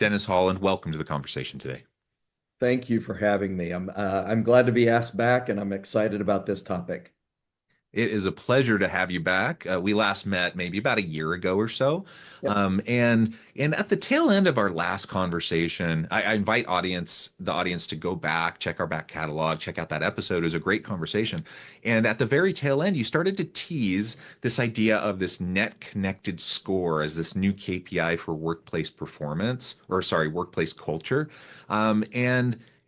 Dennis Holland, welcome to the conversation today. Thank you for having me. I'm glad to be asked back, and I'm excited about this topic. It is a pleasure to have you back. We last met maybe about a year ago or so. Yep. And at the tail end of our last conversation, I invite the audience to go back, check our back catalog, check out that episode. It was a great conversation. And at the very tail end, you started to tease this idea of this net connected score as this new KPI for workplace performance, or sorry, workplace culture.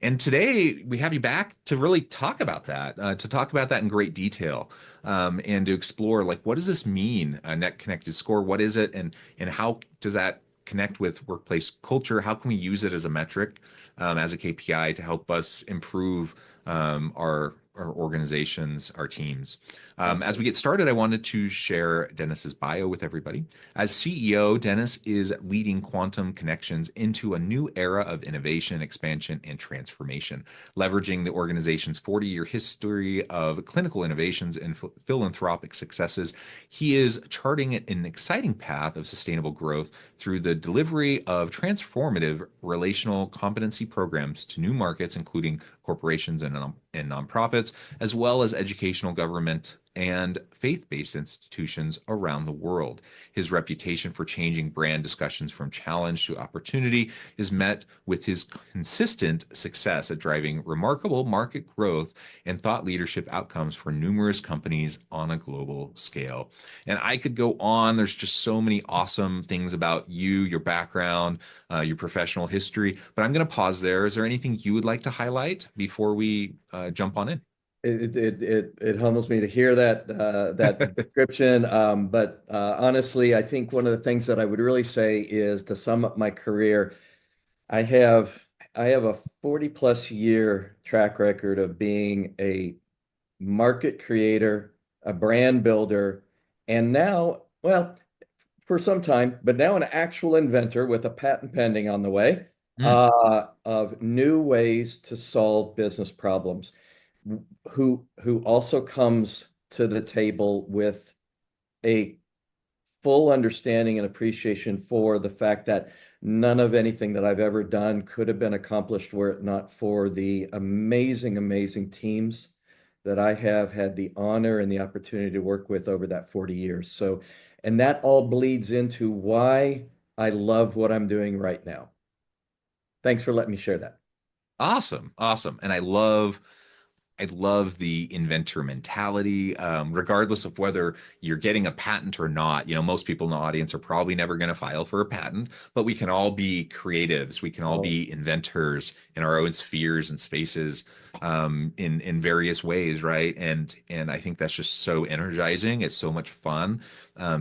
And today we have you back to really talk about that, in great detail, and to explore like what does this mean, a net connected score? What is it, and how does that connect with workplace culture? How can we use it as a metric, as a KPI to help us improve our organizations, our teams? As we Absolutely. get started, I wanted to share Dennis's bio with everybody. As CEO, Dennis is leading Quantum Connections into a new era of innovation, expansion, and transformation, leveraging the organization's 40-year history of clinical innovations and philanthropic successes. He is charting an exciting path of sustainable growth through the delivery of transformative relational competency programs to new markets, including corporations and nonprofits, as well as educational, government, and faith-based institutions around the world. His reputation for changing brand discussions from challenge to opportunity is met with his consistent success at driving remarkable market growth and thought leadership outcomes for numerous companies on a global scale. And I could go on. There's just so many awesome things about you, your background, your professional history. But I'm going to pause there. Is there anything you would like to highlight before we jump on in? It humbles me to hear that description. But honestly, I think one of the things that I would really say is to sum up my career, I have I have a 40 plus year track record of being a market creator, a brand builder, and now, well, for some time, but now an actual inventor with a patent pending on the way, Mm. of new ways to solve business problems. Who also comes to the table with a full understanding and appreciation for the fact that none of anything that I've ever done could have been accomplished were it not for the amazing, amazing teams that I have had the honor and the opportunity to work with over that 40 years. So, and that all bleeds into why I love what I'm doing right now. Thanks for letting me share that. Awesome, awesome. And I love the inventor mentality, regardless of whether you're getting a patent or not. You know, most people in the audience are probably never going to file for a patent, but we can all be creatives. We can all Oh, be inventors in our own spheres and spaces, in various ways, right? And I think that's just so energizing. It's so much fun,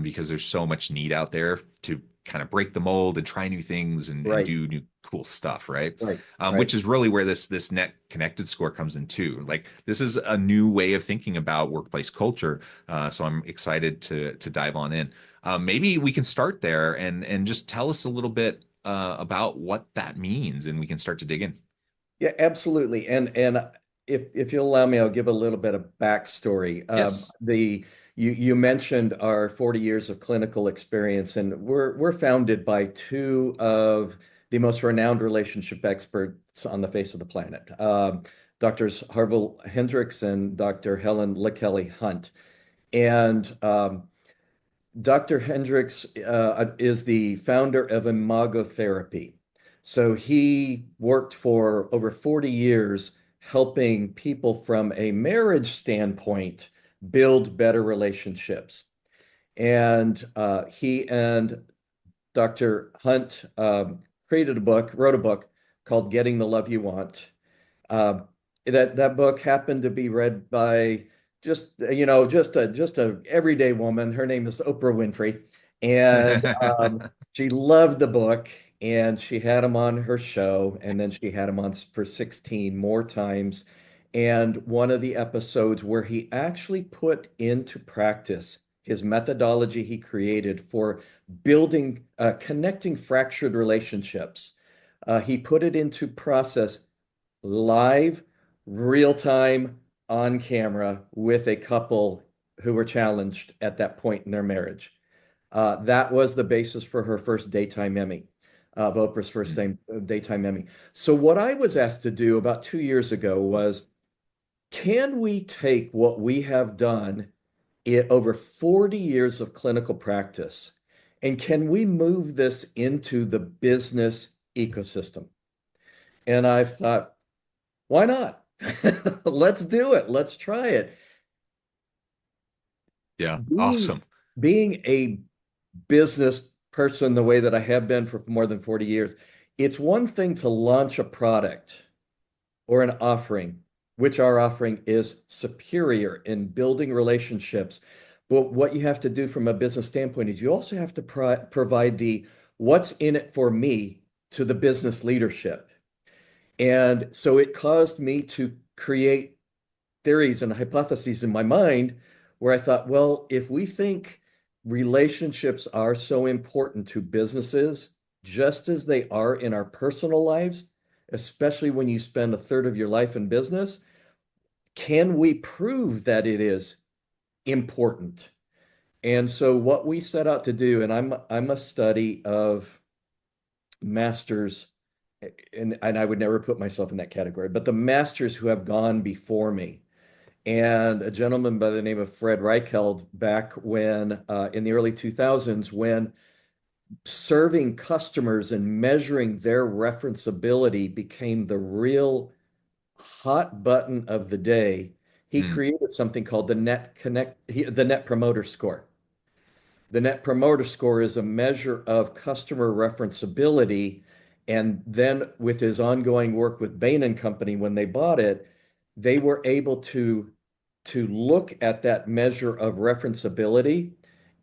because there's so much need out there to kind of break the mold and try new things and right, do new cool stuff, right? right, Which right. is really where this net connected score comes in too. Like this is a new way of thinking about workplace culture. So I'm excited to dive on in. Maybe we can start there and just tell us a little bit about what that means, and we can start to dig in. Yeah, absolutely. And if you'll allow me, I'll give a little bit of backstory. Yes. The you mentioned our 40 years of clinical experience, and we're founded by two of the most renowned relationship experts on the face of the planet, Doctors Harville Hendricks and Dr. Helen LaKelly Hunt. And Dr. Hendricks is the founder of imagotherapy. So he worked for over 40 years helping people from a marriage standpoint build better relationships. And he and Dr. Hunt wrote a book called Getting the Love You Want. Uh, that book happened to be read by just a everyday woman. Her name is Oprah Winfrey, and she loved the book, and she had him on her show, and then she had him on for 16 more times. And one of the episodes where he actually put into practice his methodology he created for building, connecting fractured relationships. He put it into process live, real time, on camera with a couple who were challenged at that point in their marriage. That was the basis for her first daytime Emmy. of Oprah's first daytime Emmy. So what I was asked to do about 2 years ago was, can we take what we have done over 40 years of clinical practice, and can we move this into the business ecosystem? And I thought, why not? Let's do it. Let's try it. Yeah, Being, awesome. being a business person the way that I have been for more than 40 years, it's one thing to launch a product or an offering, which our offering is superior in building relationships. But what you have to do from a business standpoint is you also have to provide the what's in it for me to the business leadership. And so it caused me to create theories and hypotheses in my mind where I thought, well, if we think relationships are so important to businesses, just as they are in our personal lives, especially when you spend a third of your life in business, can we prove that it is important? And so what we set out to do, and I'm a study of masters, and I would never put myself in that category, but the masters who have gone before me. And a gentleman by the name of Fred Reichheld back when in the early 2000s, when serving customers and measuring their referenceability became the real hot button of the day, he Mm, created something called the Net Promoter Score. The Net Promoter Score is a measure of customer referenceability. And then with his ongoing work with Bain and Company, when they bought it, they were able to look at that measure of referenceability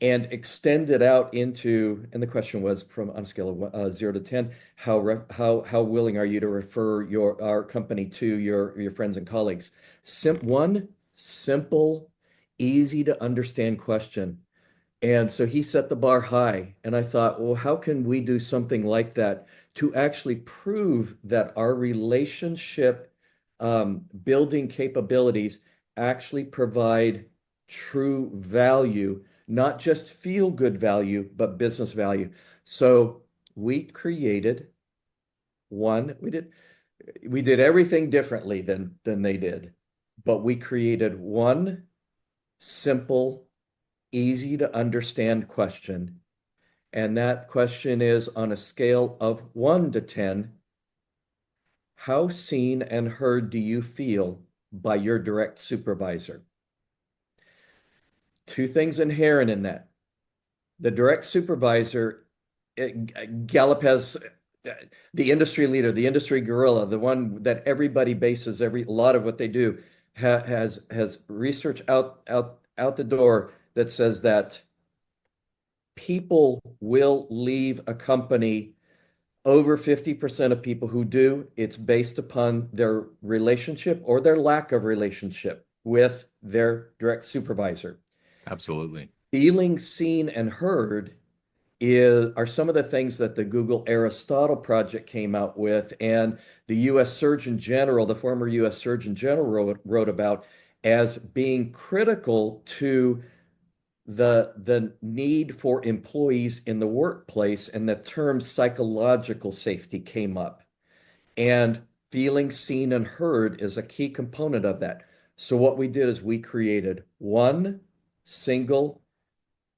and extend it out into, and the question was from on a scale of 0 to 10, how willing are you to refer our company to your friends and colleagues? One simple, easy to understand question. And so he set the bar high. And I thought, well, how can we do something like that to actually prove that our relationship building capabilities actually provide true value, not just feel good value, but business value? So we created one, we did everything differently than they did, but we created one simple, easy to understand question. And that question is on a scale of 1 to 10, how seen and heard do you feel by your direct supervisor? Two things inherent in that. The direct supervisor, Gallup has the industry leader, the industry gorilla, the one that everybody bases a lot of what they do, has research out the door that says that people will leave a company. Over 50% of people who do, it's based upon their relationship or their lack of relationship with their direct supervisor. absolutely. Feeling seen and heard are some of the things that the Google Aristotle project came out with, and the US Surgeon General, the former US Surgeon General, wrote about as being critical to the need for employees in the workplace, and the term psychological safety came up. And feeling seen and heard is a key component of that. So what we did is we created one single,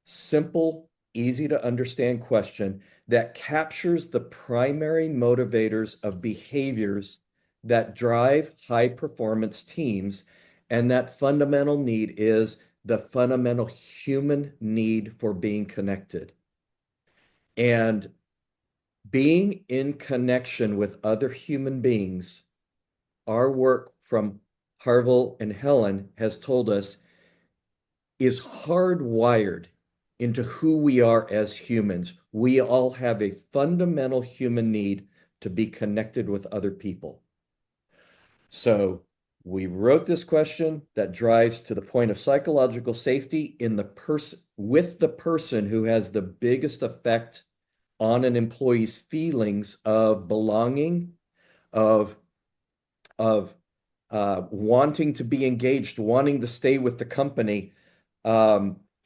simple, easy to understand question that captures the primary motivators of behaviors that drive high performance teams. And that fundamental need is the fundamental human need for being connected. And being in connection with other human beings, our work from Harville and Helen has told us is hardwired into who we are as humans. We all have a fundamental human need to be connected with other people. So we wrote this question that drives to the point of psychological safety in the person, with the person who has the biggest effect on an employee's feelings of belonging, of wanting to be engaged, wanting to stay with the company.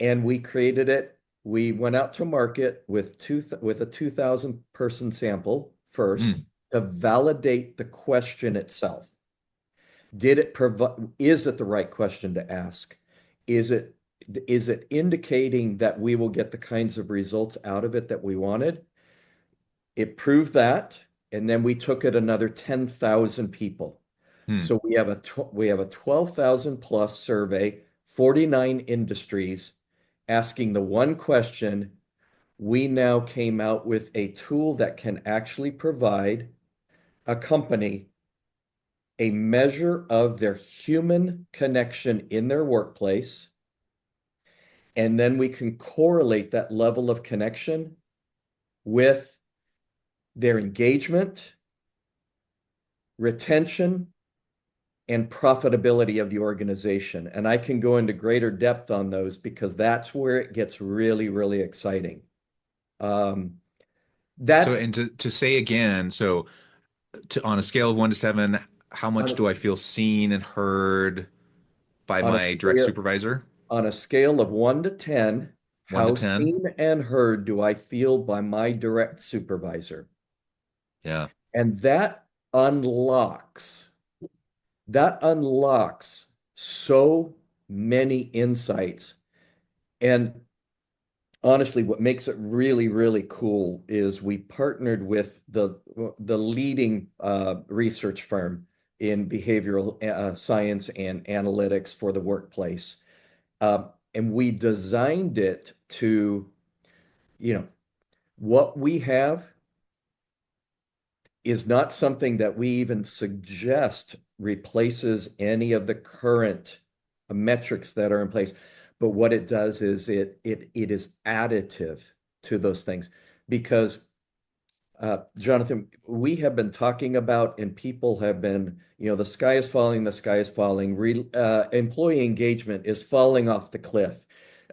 And we created it We went out to market with a 2,000 person sample first Mm. to validate the question itself. Is it the right question to ask? Is it is it indicating that we will get the kinds of results out of it that we wanted? It proved that, and then we took it another 10,000 people. Mm. So we have a 12,000 plus survey, 49 industries asking the one question. We now came out with a tool that can actually provide a company a measure of their human connection in their workplace, and then we can correlate that level of connection with their engagement, retention, and profitability of the organization. And I can go into greater depth on those because that's where it gets really, really exciting. Um, So, that and to say again, so on a scale of 1 to 7, how on much a, do I feel seen and heard by on a my direct scale supervisor? on a scale of 1 to 10, One to how 10. seen and heard do I feel by my direct supervisor? Yeah. And unlocks that unlocks so many insights. And honestly, what makes it really, really cool is we partnered with the leading research firm in behavioral science and analytics for the workplace. And we designed it to, you know, what we have is not something that we even suggest replaces any of the current metrics that are in place. But what it does is it is additive to those things because Jonathan, we have been talking about, and people have been, the sky is falling, the sky is falling. Employee engagement is falling off the cliff.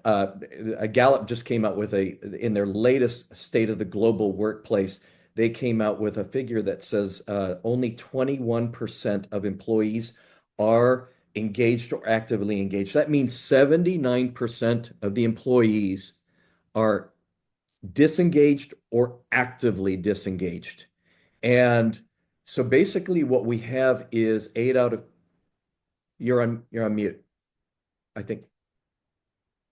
A Gallup just came out with in their latest State of the Global Workplace, they came out with a figure that says only 21% of employees are engaged or actively engaged. That means 79% of the employees are disengaged or actively disengaged. And so basically what we have is eight out of you're on mute, I think.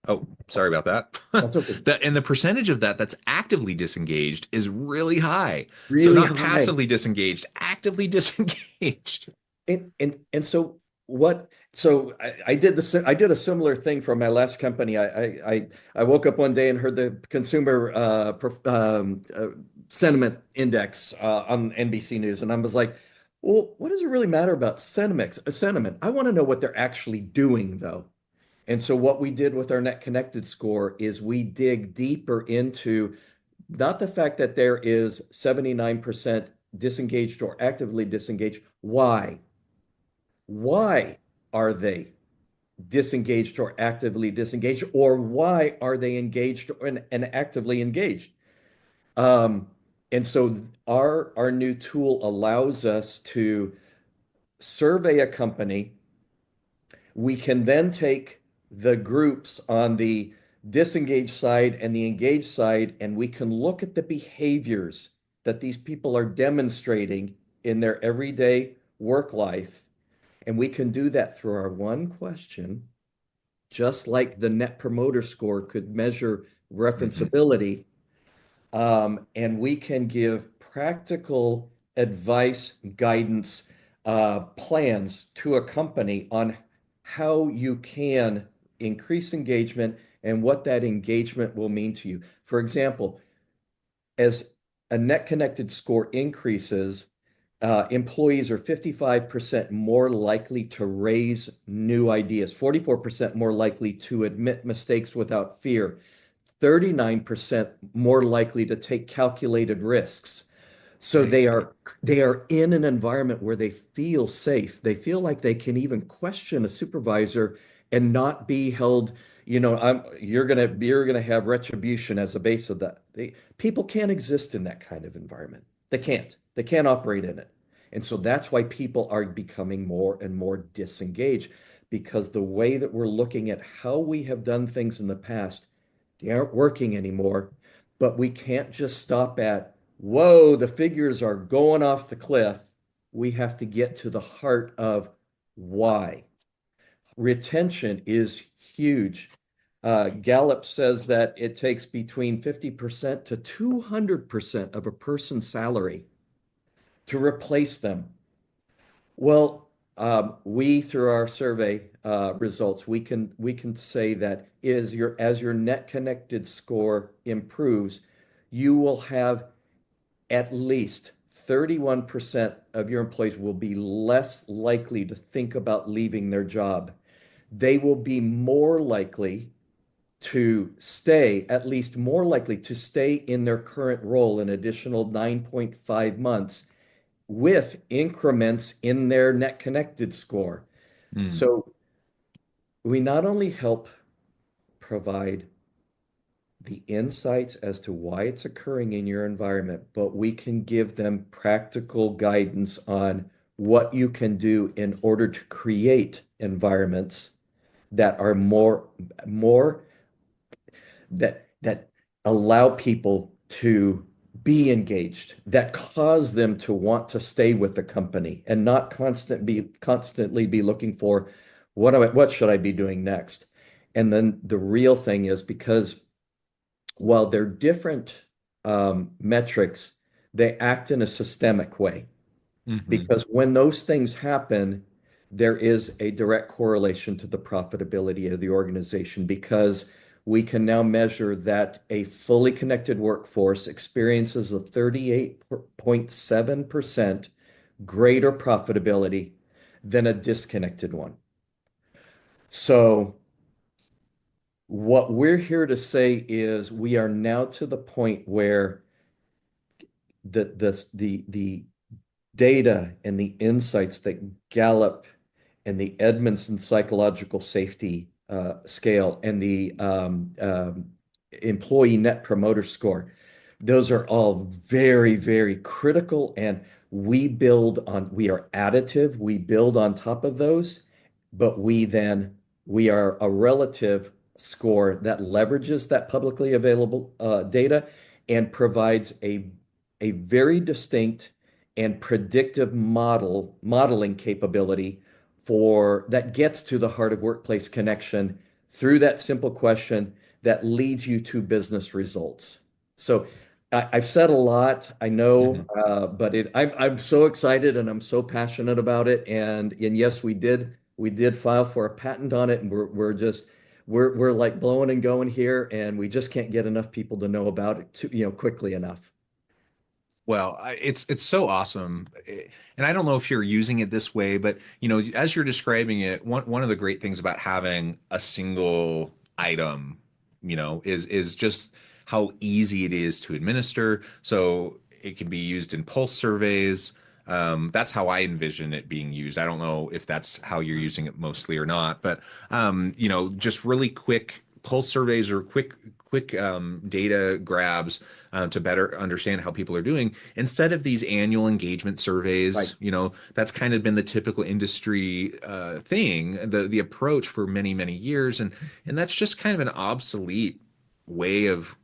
Oh, sorry about that. That's okay. That and the percentage of that that's actively disengaged is really high. So Really not high. passively disengaged, actively disengaged. And so what so I did a similar thing for my last company. I woke up one day and heard the consumer sentiment index on NBC News, and I was like, well, what does it really matter about sentiment? I want to know what they're actually doing though. And so what we did with our net connected score is we dig deeper into not the fact that there is 79% disengaged or actively disengaged. Why? Why are they disengaged or actively disengaged? Or why are they engaged and actively engaged? Um, and so our new tool allows us to survey a company. We can then take the groups on the disengaged side and the engaged side, and we can look at the behaviors that these people are demonstrating in their everyday work life. And we can do that through our one question, just like the Net Promoter Score could measure Mhm. referenceability. And we can give practical advice, guidance, plans to a company on how you can increase engagement and what that engagement will mean to you. For example, as a net connected score increases, employees are 55% more likely to raise new ideas, 44% more likely to admit mistakes without fear, 39% more likely to take calculated risks. So Right. they are in an environment where they feel safe. They feel like they can even question a supervisor and not be held, you're gonna have retribution as a base of that. People can't exist in that kind of environment. They can't. They can't operate in it. And so that's why people are becoming more and more disengaged because the way that we're looking at how we have done things in the past They aren't working anymore. But we can't just stop at, whoa, the figures are going off the cliff. We have to get to the heart of why. Retention is huge. Gallup says that it takes between 50% to 200% of a person's salary to replace them. Well, we through our survey results, we can say that as your net connected score improves, you will have at least 31% of your employees will be less likely to think about leaving their job. They will be more likely to stay, at least more likely to stay in their current role an additional 9.5 months with increments in their net connected score. Mm, So we not only help provide the insights as to why it's occurring in your environment, but we can give them practical guidance on what you can do in order to create environments that are more that allow people to be engaged, that cause them to want to stay with the company and not constantly be looking for what should I be doing next? And then the real thing is, because while they're different metrics, they act in a systemic way. mhm, Because when those things happen, there is a direct correlation to the profitability of the organization, because we can now measure that a fully connected workforce experiences a 38.7% greater profitability than a disconnected one. So what we're here to say is we are now to the point where the data and the insights that Gallup and the Edmondson psychological safety scale and the employee net promoter score, those are all very, very critical. And we are additive, we build on top of those, but we are a relative score that leverages that publicly available data and provides a very distinct and predictive modeling capability for that gets to the heart of workplace connection through that simple question that leads you to business results. So I've said a lot, I know, mhm. but I'm so excited and I'm so passionate about it. And yes, we did file for a patent on it, and we're like blowing and going here, and we just can't get enough people to know about it quickly enough. Well, it's so awesome, and I don't know if you're using it this way, but as you're describing it, one of the great things about having a single item, is just how easy it is to administer. So it can be used in pulse surveys. That's how I envision it being used. I don't know if that's how you're using it mostly or not, but just really quick pulse surveys or quick data grabs to better understand how people are doing instead of these annual engagement Right, surveys. That's kind of been the typical industry thing, the approach for many years, and that's just kind of an obsolete way of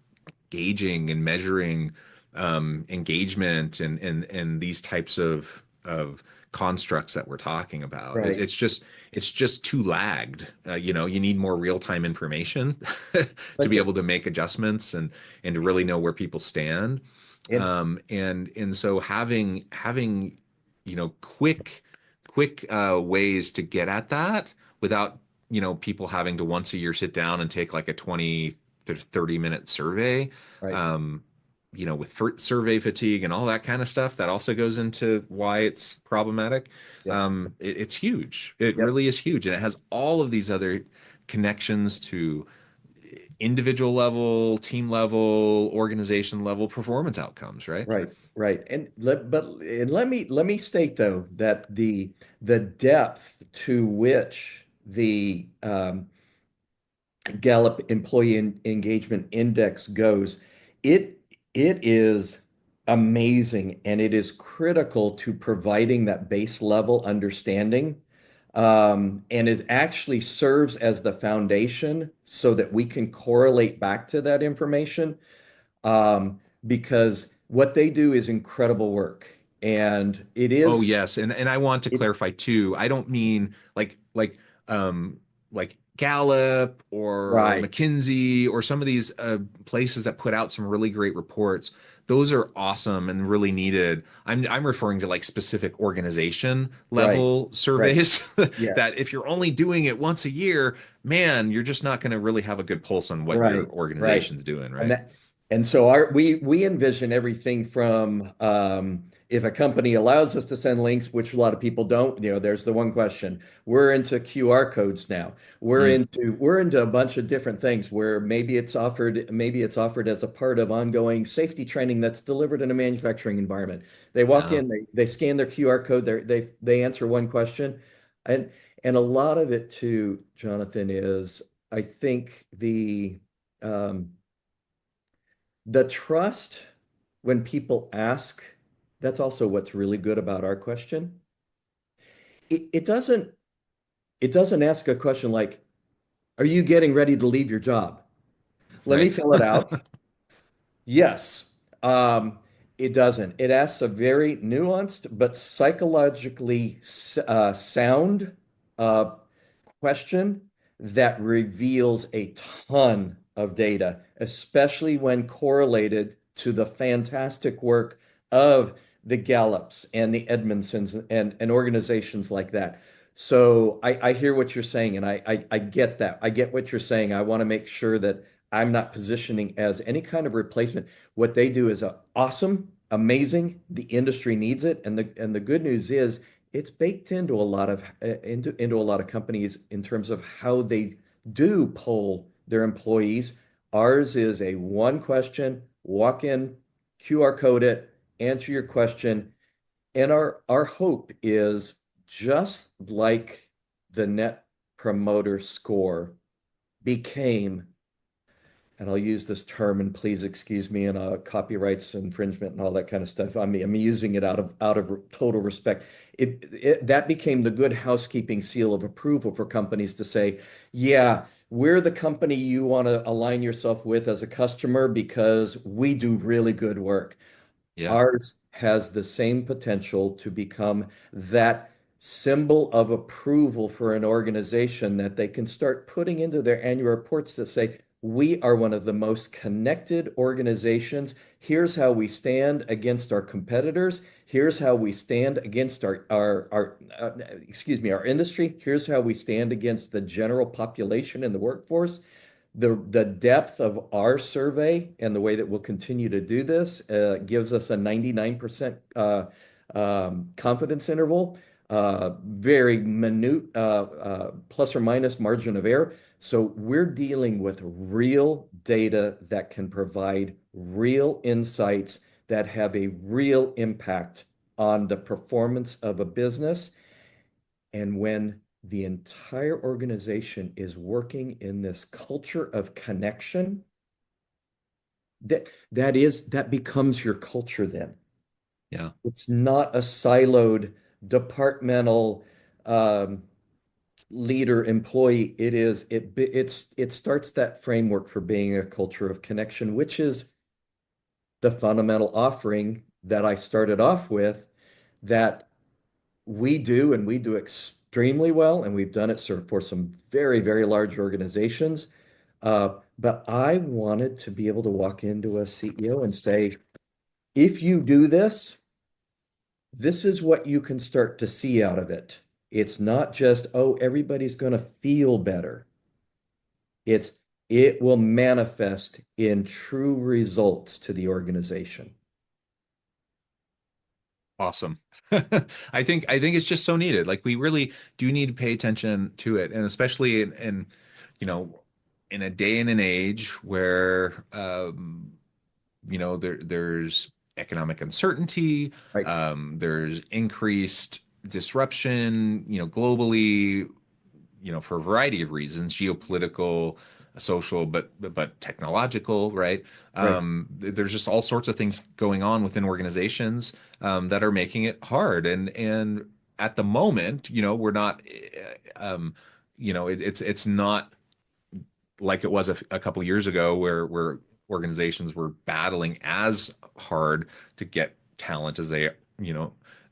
gauging and measuring engagement and these types of constructs that we're talking about. right. It's just too lagged. You need more real-time information to be But able to make adjustments and to really know where people stand. and And so having quick ways to get at that without people having to once a year sit down and take like a 20 to 30-minute survey, right, um, with survey fatigue and all that kind of stuff, that also goes into why it's problematic. yep, It's huge. It yep, really is huge. And it has all of these other connections to individual level, team level, organization level performance outcomes, right? right, right. And let me state though that the depth to which the Gallup Employee Engagement Index goes, it it is amazing, and it is critical to providing that base level understanding. and it actually serves as the foundation so that we can correlate back to that information, because what they do is incredible work. And Oh yes, and I want to it, clarify too. I don't mean like Gallup or right, McKinsey or some of these places that put out some really great reports. Those are awesome and really needed. I'm referring to like specific organization right, level right. surveys Yeah, that if you're only doing it once a year, man, you're just not going to really have a good pulse on what your right, right. organization's doing, And right? that, and so we envision everything from, if a company allows us to send links, which a lot of people don't, there's the one question. We're into QR codes now. Mm, We're into a bunch of different things where maybe it's offered as a part of ongoing safety training that's delivered in a manufacturing environment. They walk yeah. in, they scan their QR code, they answer one question. And and a lot of it too, Jonathan, is I think um, the trust when people ask, that's also what's really good about our question. It doesn't ask a question like, are you getting ready to leave your job? Let me Right. fill it out. Yes. Um, it doesn't. It asks a very nuanced but psychologically sound uh, question that reveals a ton of data, especially when correlated to the fantastic work of the Gallups and the Edmondsons and organizations like that. So I hear what you're saying, and I get that. I get what you're saying. I want to make sure that I'm not positioning as any kind of replacement. What they do is awesome, amazing. The industry needs it, and the good news is it's baked into a lot of into a lot of companies in terms of how they do poll their employees. Ours is a one question, walk in, QR code it, answer your question, and our hope is just like the net promoter score became, and I'll use this term, and please excuse me, and copyrights infringement and all that kind of stuff. I'm using it out of total respect. That became the good housekeeping seal of approval for companies to say, yeah, we're the company you want to align yourself with as a customer because we do really good work. Yeah. Ours has the same potential to become that symbol of approval for an organization that they can start putting into their annual reports to say, we are one of the most connected organizations. Here's how we stand against our competitors. Here's how we stand against our industry. Here's how we stand against the general population in the workforce. The depth of our survey and the way that we'll continue to do this gives us a 99% confidence interval, very minute plus or minus margin of error. So we're dealing with real data that can provide real insights that have a real impact on the performance of a business. And when the entire organization is working in this culture of connection, that becomes your culture then. Yeah. It's not a siloed departmental um, leader employee. It starts that framework for being a culture of connection, which is the fundamental offering that I started off with, that we do, and we do extremely well, and we've done it for some very, very large organizations. But I wanted to be able to walk into a CEO and say, if you do this, this is what you can start to see out of it. It's not just, oh, everybody's going to feel better. It's it will manifest in true results to the organization. Awesome. I think it's just so needed. Like we really do need to pay attention to it, and especially in you know in a day and an age where there's economic uncertainty, Right, there's increased disruption, globally, for a variety of reasons, geopolitical, social, but technological, right? right. There's just all sorts of things going on within organizations that are making it hard, and at the moment, we're not, it's not like it was a couple years ago where organizations were battling as hard to get talent as they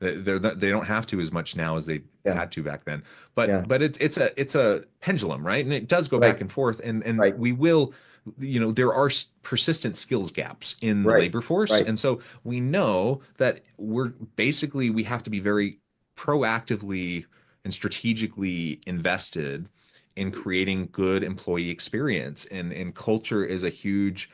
don't have to as much now as they Yeah. had to back then. But Yeah. it's a pendulum, right? And it does go back Right. and forth, and Right. we will, there are persistent skills gaps in the Right. labor force, Right. and so we know that we have to be very proactively and strategically invested in creating good employee experience, and culture is a huge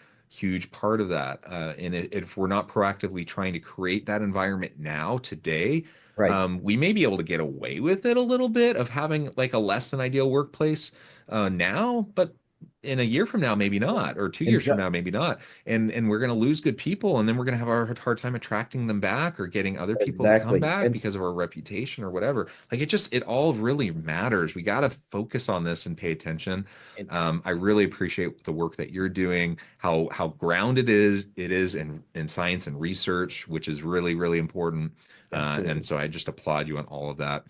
part of that. And if we're not proactively trying to create that environment now, today, Right. we may be able to get away with it a little bit of having like a less than ideal workplace now, but in a year from now, maybe not, or two And years from now, maybe not. And we're going to lose good people, and then we're going to have a hard time attracting them back or getting other people to come exactly. back And because of our reputation or whatever. Like it all really matters. We got to focus on this and pay attention. and I really appreciate the work that you're doing, how grounded it is in science and research, which is really important. And absolutely. so I just applaud you on all of that.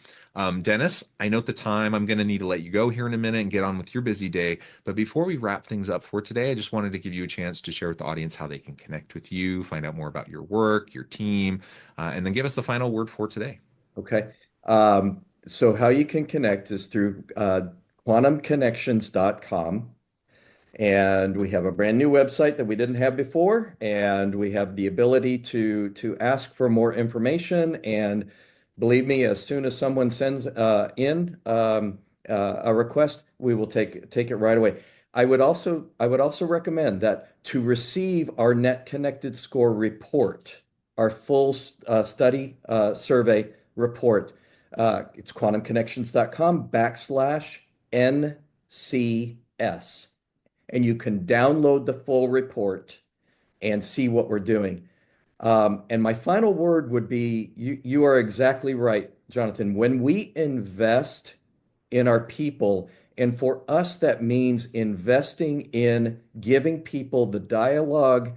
Dennis, I note the time. I'm going to need to let you go here in a minute and get on with your busy day. But before we wrap things up for today, I just wanted to give you a chance to share with the audience how they can connect with you, find out more about your work, your team, and then give us the final word for today. Okay. So how you can connect is through quantumconnections.com. And we have a brand new website that we didn't have before, and we have the ability to ask for more information. And believe me, as soon as someone sends in a request, we will take it right away. I would also recommend that to receive our Net Connected Score report, our full study survey report, it's quantumconnections.com/NCS, and you can download the full report and see what we're doing. And my final word would be you are exactly right, Jonathan. When we invest in our people, and for us, that means investing in giving people the dialogue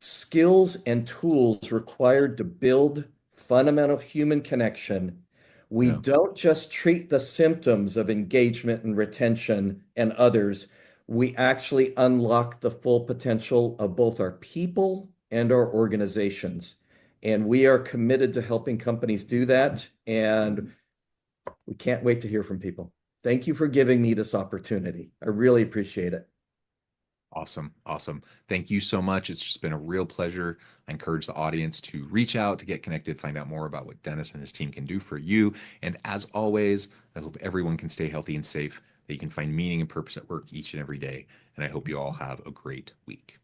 skills and tools required to build fundamental human connection. We Yeah. don't just treat the symptoms of engagement and retention and others. We actually unlock the full potential of both our people and our organizations. And we are committed to helping companies do that. And we can't wait to hear from people. Thank you for giving me this opportunity. I really appreciate it. Awesome. Awesome. Thank you so much. It's just been a real pleasure. I encourage the audience to reach out, to get connected, find out more about what Dennis and his team can do for you. And as always, I hope everyone can stay healthy and safe, that you can find meaning and purpose at work each and every day. And I hope you all have a great week.